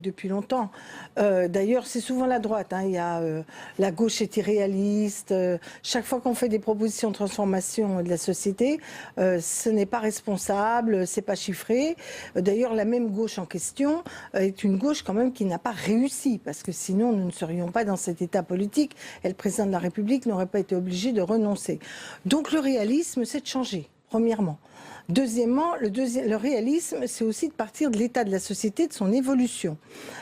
depuis longtemps. D'ailleurs, c'est souvent la droite. Il y a la gauche est irréaliste. Chaque fois qu'on fait des propositions de transformation de la société, ce n'est pas responsable, c'est pas chiffré. D'ailleurs, la même gauche en question est une gauche quand même qui n'a pas réussi, parce que sinon nous ne serions pas dans cet état politique et le président de la République n'aurait pas été obligé de renoncer. Donc le réalisme, c'est de changer, premièrement. Deuxièmement, le réalisme, c'est aussi de partir de l'état de la société, de son évolution.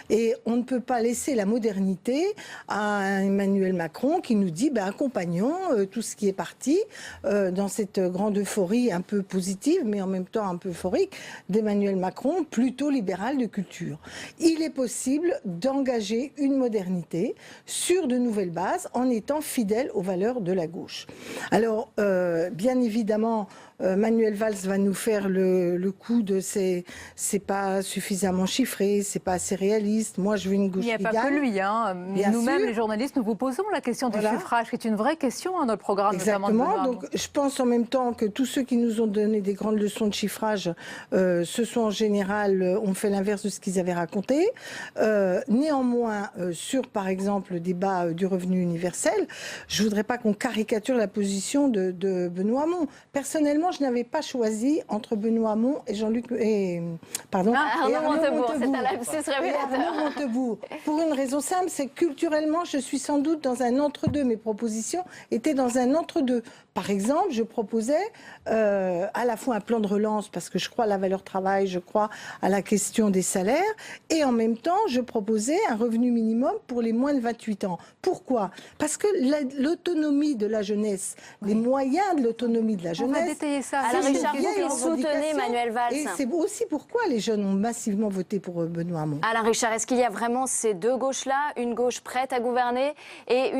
Et on ne peut pas laisser la modernité à Emmanuel Macron qui nous dit accompagnons tout ce qui est parti dans cette grande euphorie un peu positive, mais en même temps un peu euphorique, d'Emmanuel Macron, plutôt libéral de culture. Il est possible d'engager une modernité sur de nouvelles bases en étant fidèle aux valeurs de la gauche. Alors, bien évidemment, Manuel Valls va nous faire le coup de c'est pas suffisamment chiffré, c'est pas assez réaliste. Moi, je veux une gauche qui gagne. Il n'y a pas que lui. Nous-mêmes, les journalistes, nous vous posons la question du suffrage, qui est une vraie question à notre programme. Exactement. Donc, je pense en même temps que tous ceux qui nous ont donné des grandes leçons de chiffrage, ce sont en général, ont fait l'inverse de ce qu'ils avaient raconté. Néanmoins, sur, par exemple, le débat du revenu universel, je voudrais pas qu'on caricature la position de Benoît Hamon. Personnellement, je n'avais pas choisi entre Benoît Hamon et Arnaud Montebourg. C'est un lapsus révélateur. Pour une raison simple, c'est que culturellement, je suis sans doute dans un entre-deux. Mes propositions étaient dans un entre-deux. Par exemple, je proposais à la fois un plan de relance, parce que je crois à la valeur travail, je crois à la question des salaires, et en même temps, je proposais un revenu minimum pour les moins de 28 ans. Pourquoi? Parce que l'autonomie de la jeunesse, les moyens de l'autonomie de la jeunesse... On va détailler ça. Alors Richard, vous soutenez Manuel Valls. Et c'est aussi pourquoi les jeunes ont massivement voté pour Benoît Hamon. Alain Richard, est-ce qu'il y a vraiment ces deux gauches-là, une gauche prête à gouverner et une